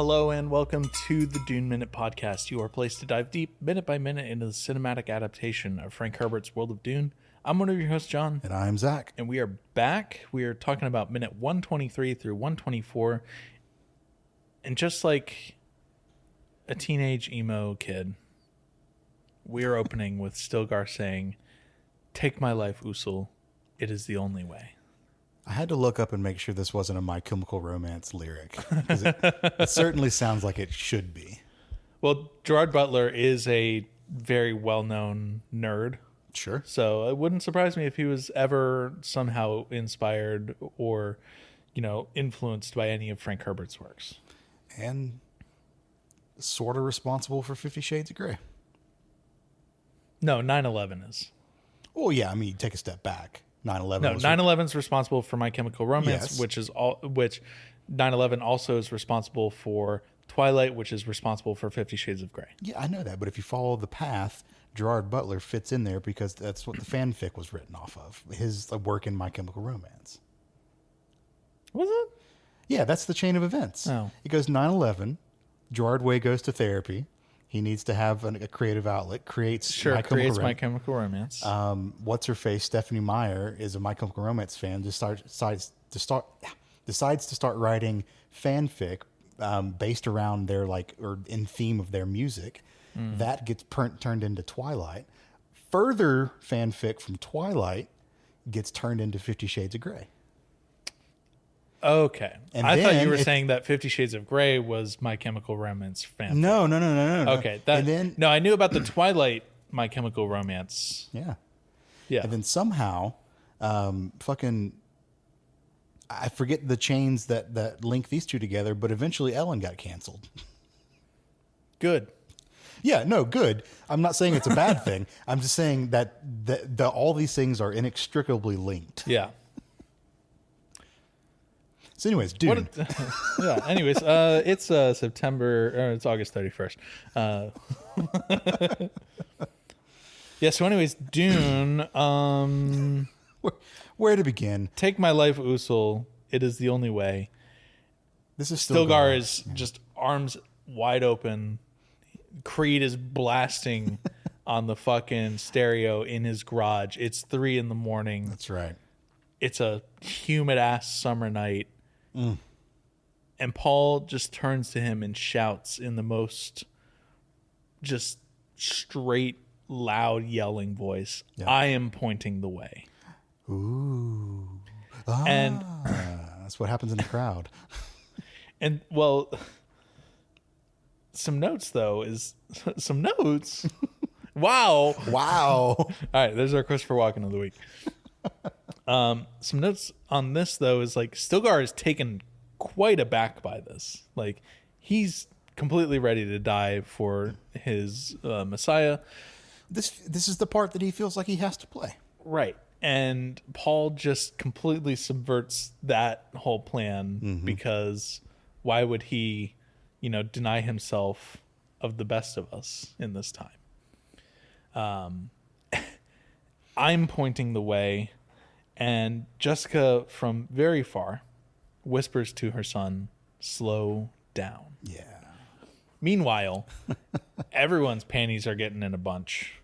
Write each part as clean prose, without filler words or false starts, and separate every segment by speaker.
Speaker 1: Hello and welcome to the Dune Minute Podcast, your place to dive deep, minute by minute, into the cinematic adaptation of Frank Herbert's World of Dune. I'm one of your hosts, John.
Speaker 2: And I'm Zach.
Speaker 1: And we are back. We are talking about minute 123 through 124. And just like a teenage emo kid, we are opening with Stilgar saying, "Take my life, Usul. It is the only way."
Speaker 2: I had to look up and make sure this wasn't a My Chemical Romance lyric, because it certainly sounds like it should be.
Speaker 1: Well, Gerard Butler is a very well-known nerd.
Speaker 2: Sure.
Speaker 1: So it wouldn't surprise me if he was ever somehow inspired or, influenced by any of Frank Herbert's works.
Speaker 2: And sort of responsible for 50 Shades of Grey.
Speaker 1: No, 9/11 is.
Speaker 2: Oh, yeah. I mean, take a step back. 9/11.
Speaker 1: No, 9/11 is responsible for My Chemical Romance,
Speaker 2: Yes.
Speaker 1: which 9/11 also is responsible for Twilight, which is responsible for 50 Shades of Grey.
Speaker 2: Yeah, I know that. But if you follow the path, Gerard Butler fits in there because that's what the fanfic was written off of. His work in My Chemical Romance.
Speaker 1: Was it?
Speaker 2: Yeah, that's the chain of events.
Speaker 1: Oh.
Speaker 2: It goes 9/11. Gerard Way goes to therapy. He needs to have a creative outlet. Creates My
Speaker 1: Chemical Romance.
Speaker 2: What's her face? Stephanie Meyer is a My Chemical Romance fan. Decides to start writing fanfic based around their or in theme of their music. That gets turned into Twilight. Further fanfic from Twilight gets turned into 50 Shades of Grey.
Speaker 1: Okay.
Speaker 2: And
Speaker 1: I thought you were
Speaker 2: then
Speaker 1: saying that 50 Shades of Grey was My Chemical Romance fan.
Speaker 2: No.
Speaker 1: Okay. No, I knew about the Twilight My Chemical Romance.
Speaker 2: Yeah.
Speaker 1: Yeah.
Speaker 2: And then somehow, I forget the chains that link these two together, but eventually Ellen got canceled.
Speaker 1: Good.
Speaker 2: Yeah, no, good. I'm not saying it's a bad thing. I'm just saying that all these things are inextricably linked.
Speaker 1: Yeah.
Speaker 2: So anyways, Dune.
Speaker 1: Anyways, it's it's August 31st. So anyways, Dune.
Speaker 2: Where to begin?
Speaker 1: Take my life, Usul. It is the only way.
Speaker 2: This is
Speaker 1: Stilgar is just arms wide open. Creed is blasting on the fucking stereo in his garage. It's 3 a.m.
Speaker 2: That's right.
Speaker 1: It's a humid ass summer night. And Paul just turns to him and shouts in the most just straight, loud, yelling voice,
Speaker 2: Yeah.
Speaker 1: "I am pointing the way."
Speaker 2: Ooh.
Speaker 1: And
Speaker 2: that's what happens in the crowd.
Speaker 1: And well, some notes though is some notes. Wow.
Speaker 2: Wow.
Speaker 1: All right, there's our Christopher Walken of the week. Some notes on this though is Stilgar is taken quite aback by this. He's completely ready to die for his Messiah.
Speaker 2: This is the part that he feels like he has to play.
Speaker 1: Right. And Paul just completely subverts that whole plan because why would he, deny himself of the best of us in this time? I'm pointing the way. And Jessica, from very far, whispers to her son, "Slow down."
Speaker 2: Yeah.
Speaker 1: Meanwhile, everyone's panties are getting in a bunch.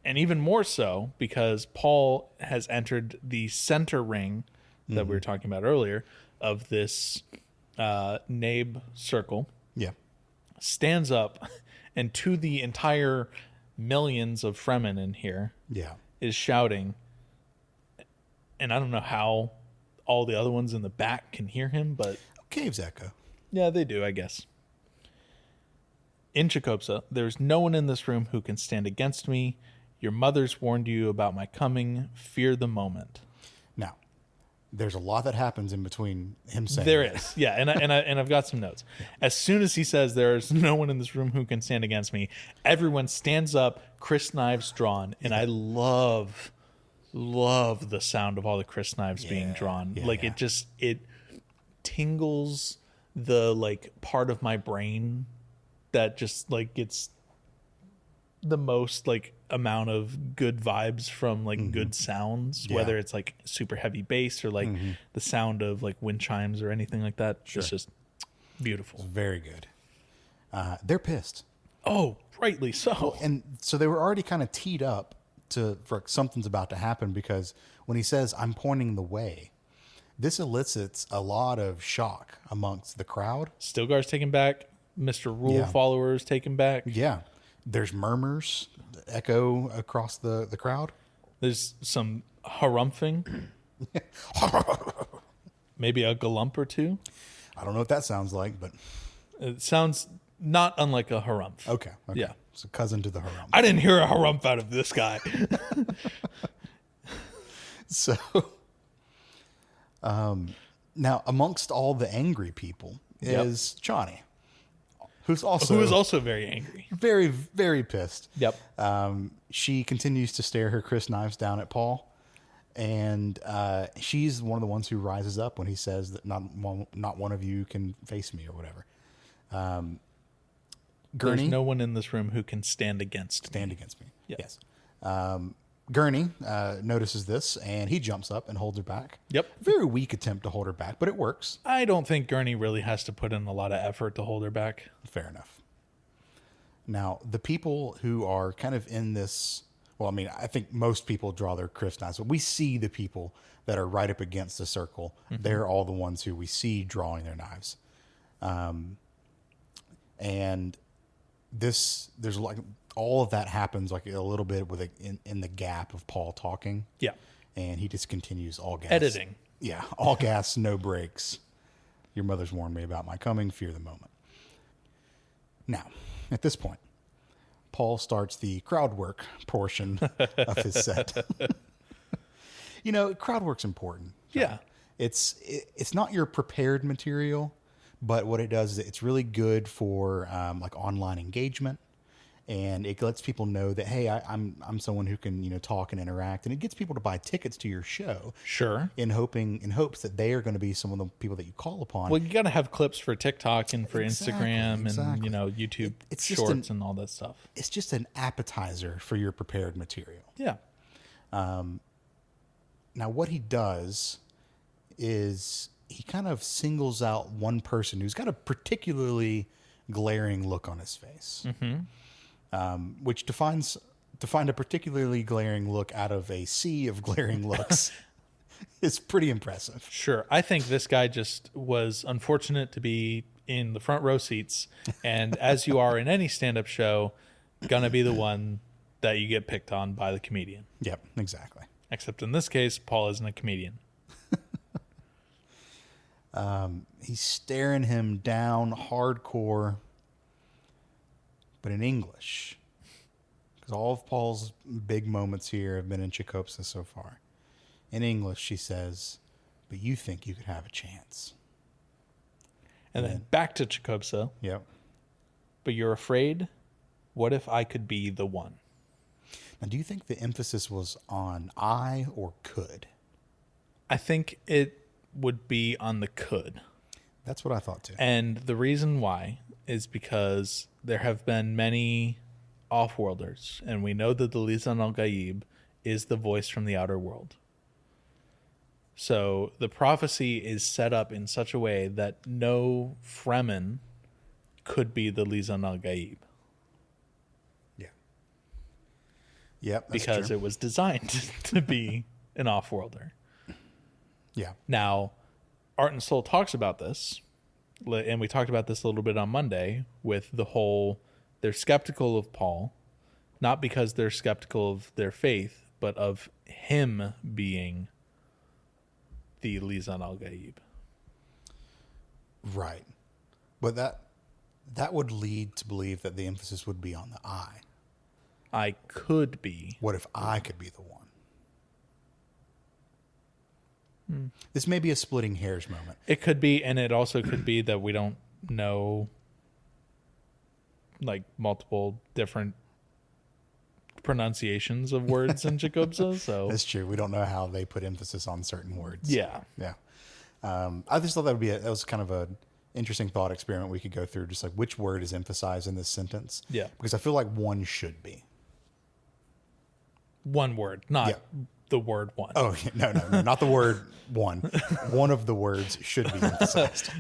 Speaker 1: And even more so because Paul has entered the center ring that we were talking about earlier of this Nabe circle.
Speaker 2: Yeah.
Speaker 1: Stands up, and to the entire millions of Fremen in here
Speaker 2: Yeah.
Speaker 1: is shouting. And I don't know how all the other ones in the back can hear him, but
Speaker 2: Caves echo.
Speaker 1: yeah, they do, I guess. In Chicopsa, there's no one in this room who can stand against me. Your mother's warned you about my coming. Fear the moment.
Speaker 2: Now, there's a lot that happens in between him saying
Speaker 1: There
Speaker 2: that.
Speaker 1: is, yeah, and I've got some notes. As soon as he says there's no one in this room who can stand against me, everyone stands up, Chris knives drawn, and I love the sound of all the Chris knives being drawn. It tingles the part of my brain that just gets the most amount of good vibes from good sounds, whether it's super heavy bass or the sound of wind chimes or anything like that.
Speaker 2: Sure.
Speaker 1: It's just Beautiful.
Speaker 2: Very good. They're pissed.
Speaker 1: Oh, rightly so.
Speaker 2: And so they were already kind of teed up for something's about to happen, because when he says, "I'm pointing the way," this elicits a lot of shock amongst the crowd.
Speaker 1: Stilgar's taken back. Mr. Rule
Speaker 2: Yeah.
Speaker 1: followers taken back.
Speaker 2: Yeah. There's murmurs echo across the crowd.
Speaker 1: There's some harumphing. Maybe a galump or two.
Speaker 2: I don't know what that sounds like, but
Speaker 1: It sounds not unlike a harumph.
Speaker 2: okay.
Speaker 1: Yeah.
Speaker 2: It's a cousin to the harum.
Speaker 1: I didn't hear a harumph out of this guy.
Speaker 2: So, now amongst all the angry people is Johnny, who's also
Speaker 1: Who is also very angry.
Speaker 2: very, very pissed.
Speaker 1: Yep.
Speaker 2: She continues to stare her Chris knives down at Paul, and she's one of the ones who rises up when he says that not one of you can face me or whatever. Gurney,
Speaker 1: There's no one in this room who can stand against me.
Speaker 2: stand against me.
Speaker 1: Yeah.
Speaker 2: Yes. Gurney notices this, and he jumps up and holds her back.
Speaker 1: Yep.
Speaker 2: Very weak attempt to hold her back, but it works.
Speaker 1: I don't think Gurney really has to put in a lot of effort to hold her back.
Speaker 2: Fair enough. Now, the people who are kind of in this, well, I mean, I think most people draw their Chris knives, but we see the people that are right up against the circle.
Speaker 1: Mm-hmm.
Speaker 2: They're all the ones who we see drawing their knives. And there's like all of that happens like a little bit with in the gap of Paul talking.
Speaker 1: Yeah.
Speaker 2: And he just continues all gas.
Speaker 1: Editing.
Speaker 2: Yeah, all gas, no brakes. Your mother's warned me about my coming. Fear the moment. Now, at this point, Paul starts the crowd work portion of his set. You know, crowd work's important.
Speaker 1: Yeah.
Speaker 2: It's not your prepared material, but what it does is it's really good for like online engagement. And it lets people know that, hey, I'm someone who can, talk and interact, and it gets people to buy tickets to your show.
Speaker 1: Sure.
Speaker 2: In hopes that they are going to be some of the people that you call upon.
Speaker 1: Well, you got to have clips for TikTok and for Instagram
Speaker 2: exactly.
Speaker 1: and, YouTube
Speaker 2: It's just
Speaker 1: shorts and all that stuff.
Speaker 2: It's just an appetizer for your prepared material.
Speaker 1: Yeah.
Speaker 2: Now, what he does is he kind of singles out one person who's got a particularly glaring look on his face. Mm-hmm. Which to find a particularly glaring look out of a sea of glaring looks is pretty impressive.
Speaker 1: Sure. I think this guy just was unfortunate to be in the front row seats. And as you are in any stand-up show, gonna be the one that you get picked on by the comedian.
Speaker 2: Yep, exactly.
Speaker 1: Except in this case, Paul isn't a comedian.
Speaker 2: He's staring him down hardcore, but in English. Because all of Paul's big moments here have been in Chicopsa so far. In English, she says, "But you think you could have a chance."
Speaker 1: And then back to Chicopsa.
Speaker 2: Yep.
Speaker 1: But you're afraid? What if I could be the one?
Speaker 2: Now, do you think the emphasis was on I or could?
Speaker 1: I think it would be on the could.
Speaker 2: That's what I thought too.
Speaker 1: And the reason why is because there have been many off-worlders, and we know that the Lisan al-Gaib is the voice from the outer world. So the prophecy is set up in such a way that no Fremen could be the Lisan al-Gaib.
Speaker 2: Yeah. Yep. That's
Speaker 1: Because
Speaker 2: true.
Speaker 1: it was designed to be an off-worlder.
Speaker 2: Yeah.
Speaker 1: Now, Art and Soul talks about this, and we talked about this a little bit on Monday with the whole, they're skeptical of Paul, not because they're skeptical of their faith, but of him being the Lisan al-Gaib.
Speaker 2: Right. But that would lead to believe that the emphasis would be on the I.
Speaker 1: I could be.
Speaker 2: What if I could be the one? This may be a splitting hairs moment.
Speaker 1: It could be, and it also could be that we don't know like multiple different pronunciations of words in Chicopsa. So
Speaker 2: That's true. We don't know how they put emphasis on certain words.
Speaker 1: yeah.
Speaker 2: Yeah. I just thought that was kind of an interesting thought experiment we could go through. Just like which word is emphasized in this sentence.
Speaker 1: Yeah.
Speaker 2: Because I feel like one should be.
Speaker 1: One word, not
Speaker 2: Yeah.
Speaker 1: the word one.
Speaker 2: Oh, no, not the word one. One of the words should be emphasized.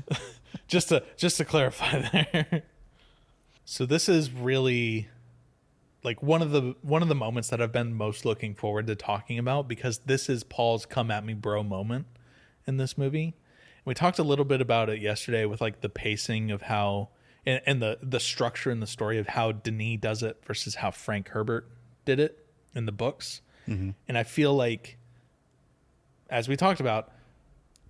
Speaker 1: just to clarify there. So this is really like one of the moments that I've been most looking forward to talking about, because this is Paul's come at me bro moment in this movie. We talked a little bit about it yesterday with like the pacing of how and the structure in the story of how Denis does it versus how Frank Herbert did it in the books. Mm-hmm. And I feel like, as we talked about,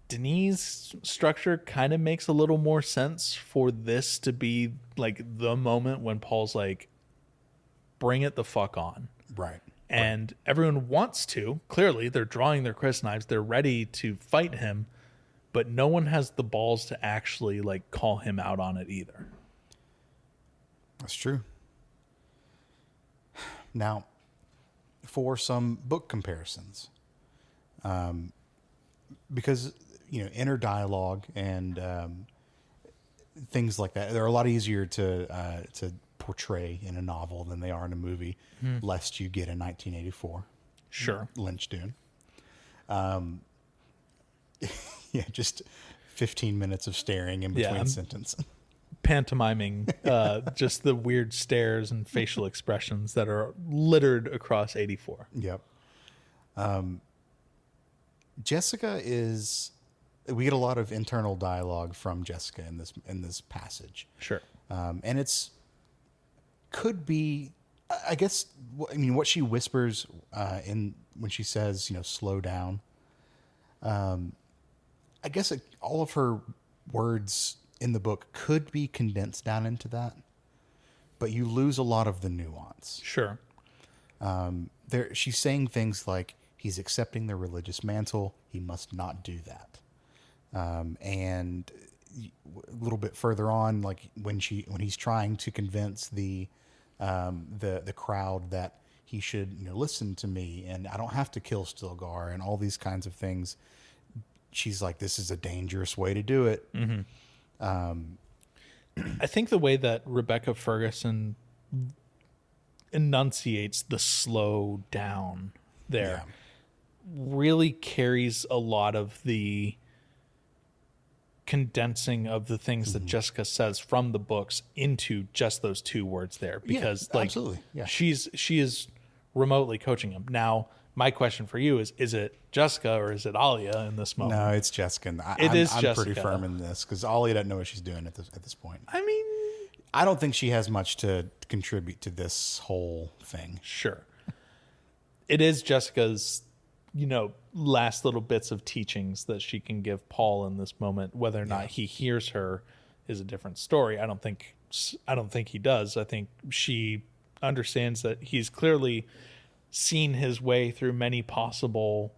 Speaker 1: Denis' structure kind of makes a little more sense for this to be like the moment when Paul's like, bring it the fuck on.
Speaker 2: Right.
Speaker 1: And everyone wants to. Clearly, they're drawing their Chris knives. They're ready to fight him. But no one has the balls to actually like call him out on it either.
Speaker 2: That's true. Now, for some book comparisons, because inner dialogue and things like that, they're a lot easier to portray in a novel than they are in a movie, lest you get a 1984
Speaker 1: Sure.
Speaker 2: Lynch Dune. Yeah, just 15 minutes of staring in between sentences.
Speaker 1: Pantomiming just the weird stares and facial expressions that are littered across 84.
Speaker 2: Yep. Jessica we get a lot of internal dialogue from Jessica in this passage.
Speaker 1: Sure.
Speaker 2: And could be, I guess, what she whispers when she says, slow down. I guess all of her words in the book could be condensed down into that, but you lose a lot of the nuance.
Speaker 1: Sure.
Speaker 2: She's saying things like, he's accepting the religious mantle, he must not do that. And a little bit further on, like when he's trying to convince the crowd that he should listen to me and I don't have to kill Stilgar and all these kinds of things, she's like, this is a dangerous way to do it.
Speaker 1: Mm-hmm. I think the way that Rebecca Ferguson enunciates the slow down there really carries a lot of the condensing of the things that Jessica says from the books into just those two words there, because
Speaker 2: absolutely. Yeah.
Speaker 1: she is remotely coaching him. Now, my question for you is it Jessica or is it Alia in this moment?
Speaker 2: No, it's Jessica.
Speaker 1: I'm
Speaker 2: Jessica. Pretty firm in this because Alia doesn't know what she's doing at this point.
Speaker 1: I mean,
Speaker 2: I don't think she has much to contribute to this whole thing.
Speaker 1: Sure. It is Jessica's, last little bits of teachings that she can give Paul in this moment. Whether or not he hears her is a different story. I don't think he does. I think she understands that he's clearly seen his way through many possible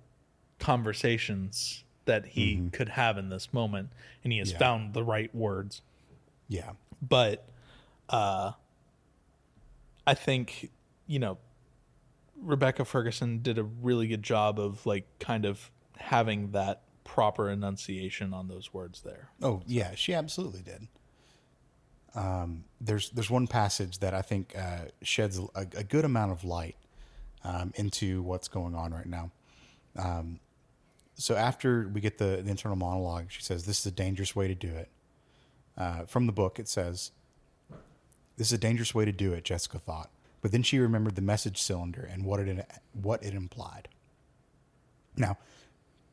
Speaker 1: conversations that he could have in this moment, and he has found the right words.
Speaker 2: Yeah.
Speaker 1: But I think, Rebecca Ferguson did a really good job of like kind of having that proper enunciation on those words there.
Speaker 2: Oh yeah, she absolutely did. There's one passage that I think sheds a good amount of light into what's going on right now. So after we get the internal monologue, she says, "This is a dangerous way to do it." From the book, it says, "This is a dangerous way to do it," Jessica thought. But then she remembered the message cylinder and what it implied. Now,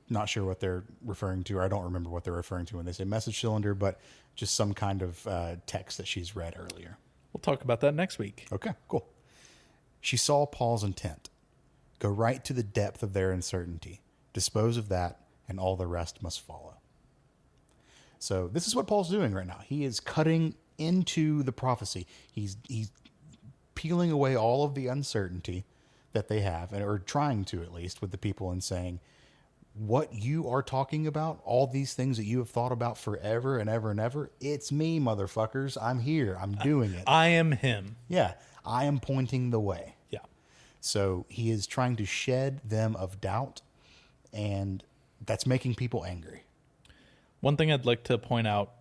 Speaker 2: not sure what they're referring to, or I don't remember what they're referring to when they say message cylinder, but just some kind of text that she's read earlier.
Speaker 1: We'll talk about that next week.
Speaker 2: Okay, cool. She saw Paul's intent. Go right to the depth of their uncertainty. Dispose of that, and all the rest must follow. So this is what Paul's doing right now. He is cutting into the prophecy. He's peeling away all of the uncertainty that they have, or trying to at least, with the people, and saying, what you are talking about, all these things that you have thought about forever and ever and ever, it's me, motherfuckers. I'm here. I'm doing it.
Speaker 1: I am him.
Speaker 2: Yeah. I am pointing the way.
Speaker 1: Yeah.
Speaker 2: So he is trying to shed them of doubt, and that's making people angry.
Speaker 1: One thing I'd like to point out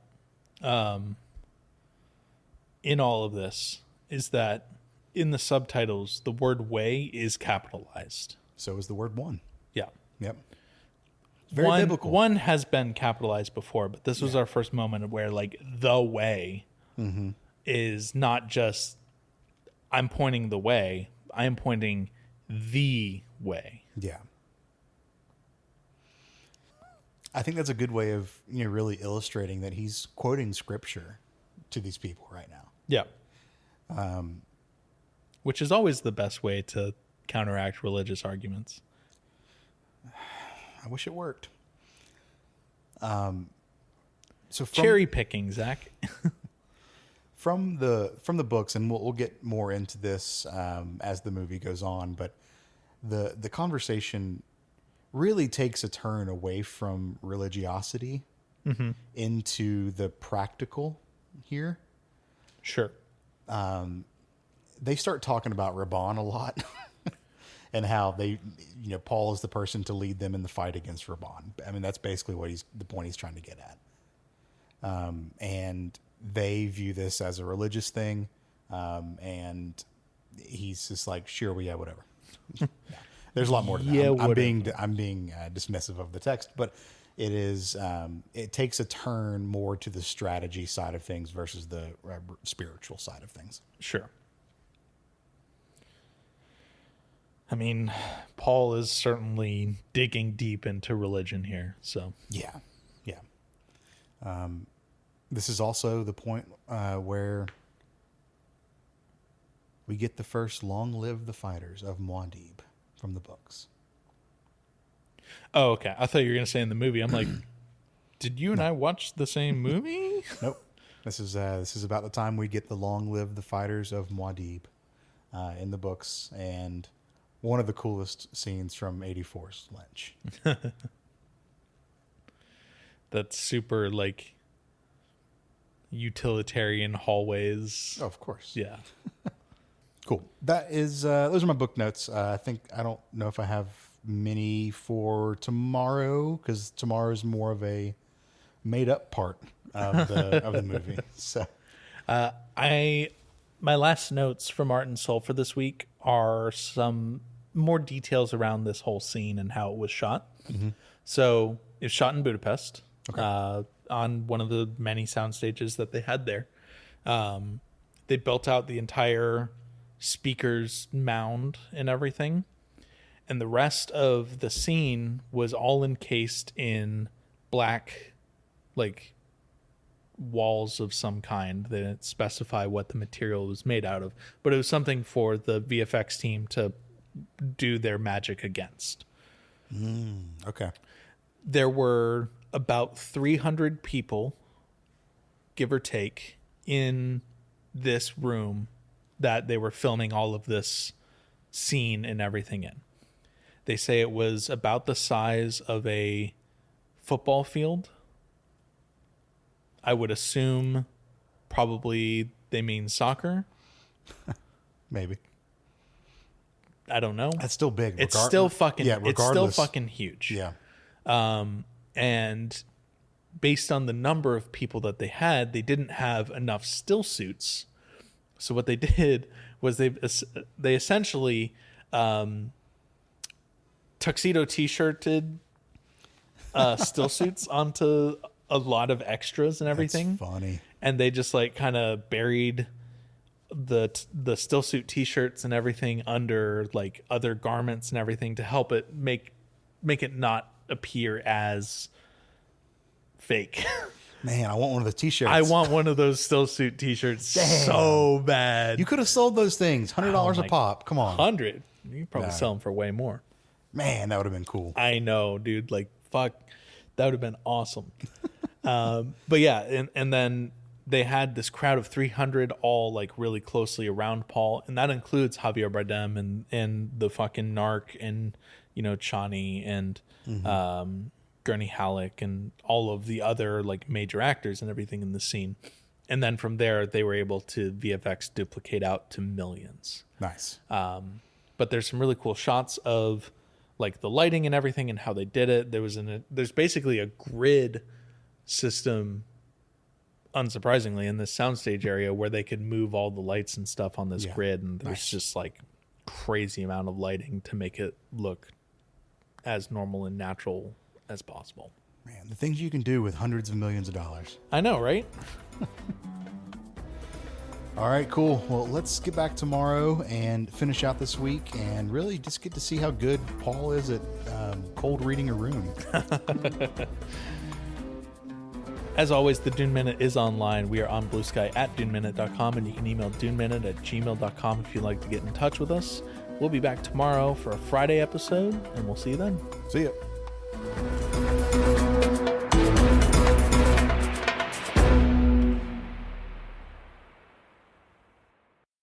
Speaker 1: in all of this is that in the subtitles, the word way is capitalized.
Speaker 2: So is the word one.
Speaker 1: Yeah.
Speaker 2: Yep. Very biblical.
Speaker 1: One has been capitalized before, but this was our first moment where like the way is not just I'm pointing the way, I am pointing the way.
Speaker 2: Yeah. I think that's a good way of really illustrating that he's quoting scripture to these people right now.
Speaker 1: Yeah. Which is always the best way to counteract religious arguments.
Speaker 2: I wish it worked. So
Speaker 1: cherry picking, Zach.
Speaker 2: from the books, and we'll get more into this as the movie goes on, but the conversation really takes a turn away from religiosity into the practical here.
Speaker 1: Sure.
Speaker 2: They start talking about Raban a lot and how Paul is the person to lead them in the fight against Raban. I mean, that's basically the point he's trying to get at. And they view this as a religious thing. And he's just like, sure, yeah, whatever. Yeah. There's a lot more to that.
Speaker 1: Yeah,
Speaker 2: I'm being dismissive of the text, but it is, it takes a turn more to the strategy side of things versus the spiritual side of things.
Speaker 1: Sure. I mean, Paul is certainly digging deep into religion here, so.
Speaker 2: Yeah. This is also the point where we get the first "Long Live the Fighters" of Muad'Dib from the books.
Speaker 1: Oh, okay. I thought you were going to say in the movie. I'm like, did you and I watch the same movie?
Speaker 2: Nope. This is about the time we get the "Long Live the Fighters" of Muad'Dib in the books, and one of the coolest scenes from 84's Lynch.
Speaker 1: That's super like utilitarian hallways.
Speaker 2: Oh, of course.
Speaker 1: Yeah.
Speaker 2: Cool. That is those are my book notes. I don't know if I have many for tomorrow because tomorrow is more of a made up part of the movie. So
Speaker 1: my last notes from Art and Soul for this week are some more details around this whole scene and how it was shot. Mm-hmm. So it was shot in Budapest. Okay. On one of the many sound stages that they had there. They built out the entire speakers mound and everything. And the rest of the scene was all encased in black, like, walls of some kind. They didn't specify what the material was made out of. But it was something for the VFX team to do their magic against.
Speaker 2: Okay.
Speaker 1: There were about 300 people, give or take, in this room that they were filming all of this scene and everything in. They say it was about the size of a football field. I would assume probably they mean soccer.
Speaker 2: Maybe.
Speaker 1: I don't know.
Speaker 2: That's still big.
Speaker 1: It's still fucking huge.
Speaker 2: Yeah.
Speaker 1: And based on the number of people that they had, they didn't have enough still suits. So what they did was they essentially tuxedo t-shirted still suits onto a lot of extras and everything.
Speaker 2: That's funny.
Speaker 1: And they just like kind of buried the still suit t-shirts and everything under like other garments and everything to help it make it not appear as fake.
Speaker 2: Man, I want one of the t-shirts.
Speaker 1: I want one of those still suit t-shirts so bad.
Speaker 2: You could have sold those things $100 a pop. Come on.
Speaker 1: 100. You could probably sell them for way more.
Speaker 2: Man, that would have been cool.
Speaker 1: I know, dude. Like, fuck. That would have been awesome. But yeah, and then they had this crowd of 300 all like really closely around Paul, and that includes Javier Bardem and the fucking narc and Chani and Gurney Halleck and all of the other like major actors and everything in the scene. And then from there, they were able to VFX duplicate out to millions.
Speaker 2: Nice.
Speaker 1: But there's some really cool shots of like the lighting and everything and how they did it. There's basically a grid system, unsurprisingly, in this soundstage area where they could move all the lights and stuff on this grid. And there's just like crazy amount of lighting to make it look as normal and natural as possible.
Speaker 2: Man, the things you can do with hundreds of millions of dollars.
Speaker 1: I know, right?
Speaker 2: All right, cool. Well, let's get back tomorrow and finish out this week and really just get to see how good Paul is at cold reading a room.
Speaker 1: As always, the Dune Minute is online. We are on Blue Sky at duneminute.com, and you can email duneminute@gmail.com if you'd like to get in touch with us. We'll be back tomorrow for a Friday episode, and we'll see you then.
Speaker 2: See ya.